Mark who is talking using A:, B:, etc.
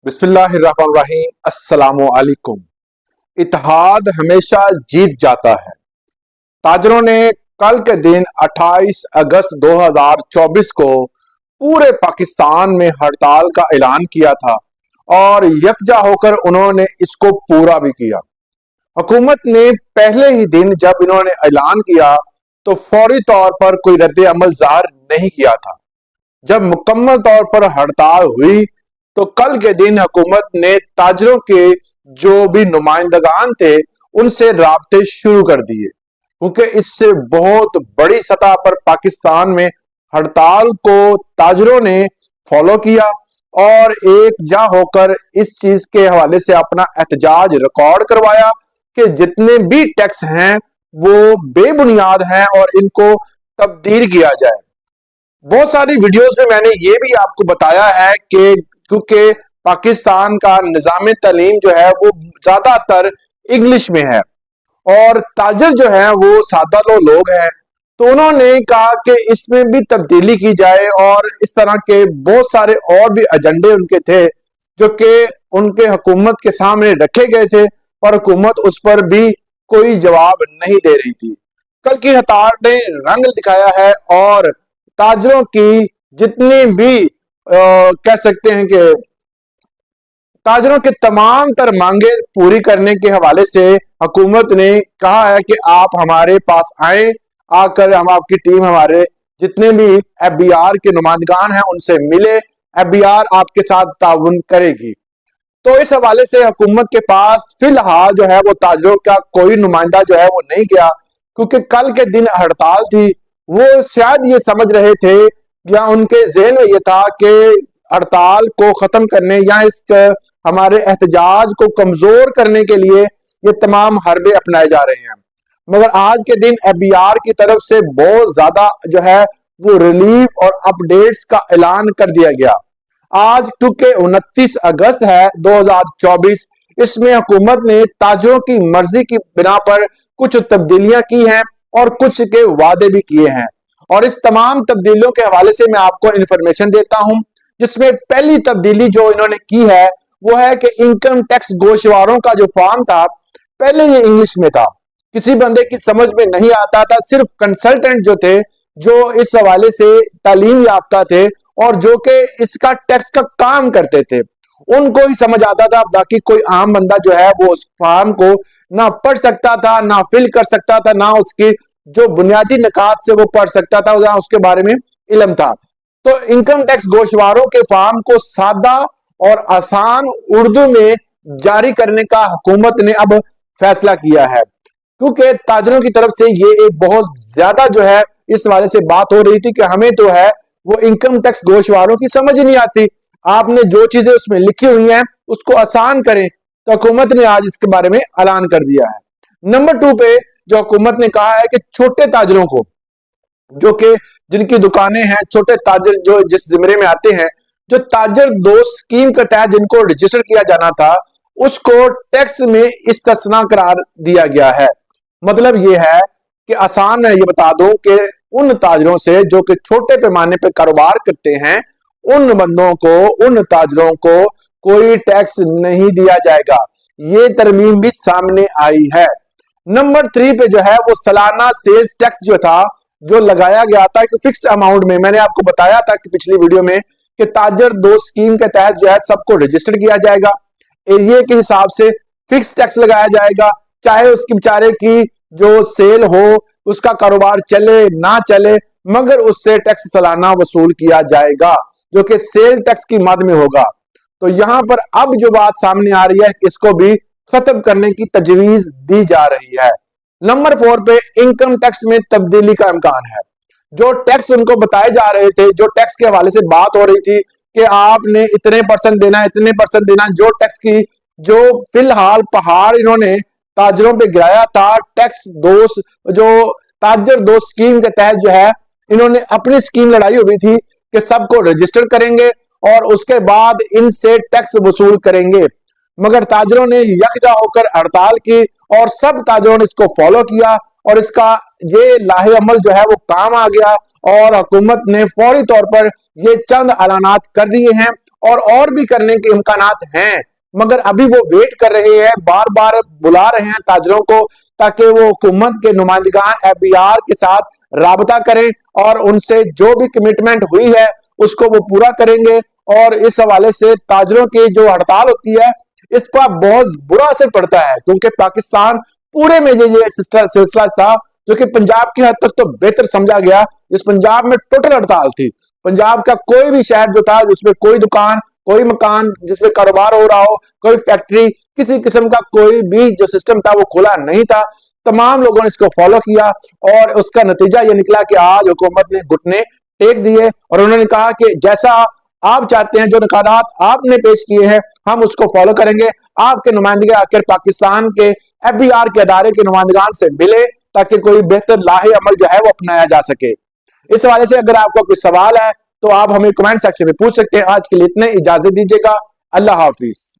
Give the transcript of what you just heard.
A: बिस्मिल्लाहिर्रहमानिर्रहीम। अस्सलामु अलैकुम। इत्तेहाद हमेशा जीत जाता है। ताजरों ने कल के दिन 28 अगस्त 2024 को पूरे पाकिस्तान में हड़ताल का ऐलान किया था और यकजा होकर उन्होंने इसको पूरा भी किया। हुकूमत ने पहले ही दिन जब इन्होंने ऐलान किया तो फौरी तौर पर कोई रद्द अमल ज़ाहिर नहीं किया था। जब मुकम्मल तौर पर हड़ताल हुई तो कल के दिन हुकूमत ने ताजरों के जो भी नुमाइंदगान थे उनसे राब्ते शुरू कर दिए, क्योंकि इससे बहुत बड़ी सतह पर पाकिस्तान में हड़ताल को ताजरों ने फॉलो किया और एकजा होकर इस चीज के हवाले से अपना एहतजाज रिकॉर्ड करवाया कि जितने भी टैक्स हैं वो बेबुनियाद हैं और इनको तब्दील किया जाए। बहुत सारी वीडियोस में मैंने ये भी आपको बताया है कि क्योंकि पाकिस्तान का निज़ाम तालीम जो है वो ज्यादातर इंग्लिश में है और ताजर जो है वो सादा लोग हैं, तो उन्होंने कहा कि इसमें भी तब्दीली की जाए और इस तरह के बहुत सारे और भी एजेंडे उनके थे जो कि उनके हुकूमत के सामने रखे गए थे और हुकूमत उस पर भी कोई जवाब नहीं दे रही थी। कल की हड़ताल ने रंग दिखाया है और ताजरों की जितनी भी कह सकते हैं कि ताजरों के तमाम तर मांगे पूरी करने के हवाले से हुकूमत ने कहा है कि आप हमारे पास आए, आकर हम आपकी टीम हमारे जितने भी एफबीआर के नुमाइंदगान हैं उनसे मिले, एफबीआर आपके साथ ताउन करेगी। तो इस हवाले से हुकूमत के पास फिलहाल जो है वो ताजरों का कोई नुमाइंदा जो है वो नहीं गया, क्योंकि कल के दिन हड़ताल थी। वो शायद ये समझ रहे थे या उनके ज़हन में ये था कि हड़ताल को खत्म करने या इस हमारे एहतजाज को कमजोर करने के लिए ये तमाम हरबे अपनाए जा रहे हैं, मगर आज के दिन एफबीआर की तरफ से बहुत ज्यादा जो है वो रिलीफ और अपडेट्स का ऐलान कर दिया गया। आज क्योंकि 29 अगस्त है 2024, इसमें हुकूमत ने ताजरों की मर्जी की बिना पर कुछ तब्दीलियां की हैं और कुछ के वादे भी किए हैं, और इस तमाम तब्दीलियों के हवाले से मैं आपको इंफॉर्मेशन देता हूं। जिसमें पहली तब्दीली जो इन्होंने की है वो है कि इनकम टैक्स गोशवारों का जो फॉर्म था पहले ये इंग्लिश में था, किसी बंदे की समझ में नहीं आता था, सिर्फ कंसल्टेंट जो थे जो इस हवाले से तालीम याफ्ता थे और जो कि इसका टैक्स का काम करते थे उनको ही समझ आता था। बाकी कोई आम बंदा जो है वो उस फॉर्म को ना पढ़ सकता था, ना फिल कर सकता था, ना उसकी जो बुनियादी निकात से वो पढ़ सकता था, ना उसके बारे में इल्म था। तो इनकम टैक्स गोशवारों के फॉर्म को सादा और आसान उर्दू में जारी करने का हुकूमत ने अब फैसला किया है, क्योंकि ताजरों की तरफ से ये एक बहुत ज्यादा जो है इस हवाले से बात हो रही थी कि हमें तो है वो इनकम टैक्स गोशवारों की समझ ही नहीं आती, आपने जो चीजें उसमें लिखी हुई हैं उसको आसान करें। तो हुकूमत ने आज इसके बारे में ऐलान कर दिया है। नंबर 2 पे जो हुकूमत ने कहा है कि छोटे ताजरों को जो कि जिनकी दुकानें हैं, छोटे ताजर जो जिस जिम्मे में आते हैं, जो ताजर दोस्त स्कीम के तहत जिनको रजिस्टर किया जाना था उसको टैक्स में इस्तिस्ना करार दिया गया है। मतलब ये है कि आसान है, ये बता दूं कि उन ताजरों से जो कि छोटे पैमाने पे कारोबार करते हैं उन बंदों को, उन ताजरों को कोई टैक्स नहीं दिया जाएगा। ये तरमीम भी सामने आई है। नंबर 3 पे जो है वो सालाना सेल्स टैक्स जो था जो लगाया गया था कि फिक्स्ड अमाउंट में, मैंने आपको बताया था कि पिछली वीडियो में कि ताजर दोस्त स्कीम के तहत जो है सबको रजिस्टर किया जाएगा, एरिया के हिसाब से फिक्स टैक्स लगाया जाएगा, चाहे उसकी बेचारे की जो सेल हो उसका कारोबार चले ना चले, मगर उससे टैक्स सालाना वसूल किया जाएगा जो कि सेल टैक्स की मद में होगा। तो यहां पर अब जो बात सामने आ रही है इसको भी खत्म करने की तजवीज दी जा रही है। नंबर 4 पे इनकम टैक्स में तब्दीली का इम्कान है। जो टैक्स उनको बताए जा रहे थे, जो टैक्स के हवाले से बात हो रही थी कि आपने इतने % देना, इतने % देना, जो टैक्स की जो फिलहाल पहाड़ इन्होंने ताजरों पे गिराया था, टैक्स दोस्त जो ताजर दोस्त स्कीम के तहत जो है इन्होंने अपनी स्कीम लड़ाई हुई थी कि सबको रजिस्टर करेंगे और उसके बाद इनसे टैक्स वसूल करेंगे, मगर ताजरों ने यकजा होकर हड़ताल की और सब ताजरों ने इसको फॉलो किया और इसका ये लाहे अमल जो है वो काम आ गया और हुकूमत ने फौरी तौर पर ये चंद ऐलानात कर दिए हैं اور بھی کرنے کے امکانات ہیں، مگر ابھی وہ ویٹ کر رہے ہیں، بار بار بلا رہے ہیں تاجروں کو تاکہ وہ حکومت کے نمائندگان ایف بی آر کے ساتھ رابطہ کریں اور ان سے جو بھی کمٹمنٹ ہوئی ہے اس کو وہ پورا کریں گے۔ اور اس حوالے سے تاجروں کی جو ہڑتال ہوتی ہے اس پر بہت برا اثر پڑتا ہے، کیونکہ پاکستان پورے میں یہ سلسلہ تھا جو کہ پنجاب کی حد تک تو بہتر سمجھا گیا، جس پنجاب میں ٹوٹل ہڑتال تھی۔ پنجاب کا کوئی بھی شہر جو تھا جس میں کوئی دکان، کوئی مکان جس میں کاروبار ہو رہا ہو، کوئی فیکٹری، کسی قسم کا کوئی بھی جو سسٹم تھا وہ کھلا نہیں تھا۔ تمام لوگوں نے اس کو فالو کیا اور اس کا نتیجہ یہ نکلا کہ آج حکومت نے گھٹنے ٹیک دیے اور انہوں نے کہا کہ جیسا آپ چاہتے ہیں، جو نکالات آپ نے پیش کیے ہیں ہم اس کو فالو کریں گے۔ آپ کے نمائندگی آخر پاکستان کے ایف بی آر کے ادارے کے نمائندگان سے ملے تاکہ کوئی بہتر لاہے عمل جو ہے وہ اپنایا جا سکے۔ اس حوالے سے اگر آپ کو کوئی سوال ہے تو آپ ہمیں کمنٹ سیکشن میں پوچھ سکتے ہیں۔ آج کے لیے اتنے، اجازت دیجیے گا، اللہ حافظ۔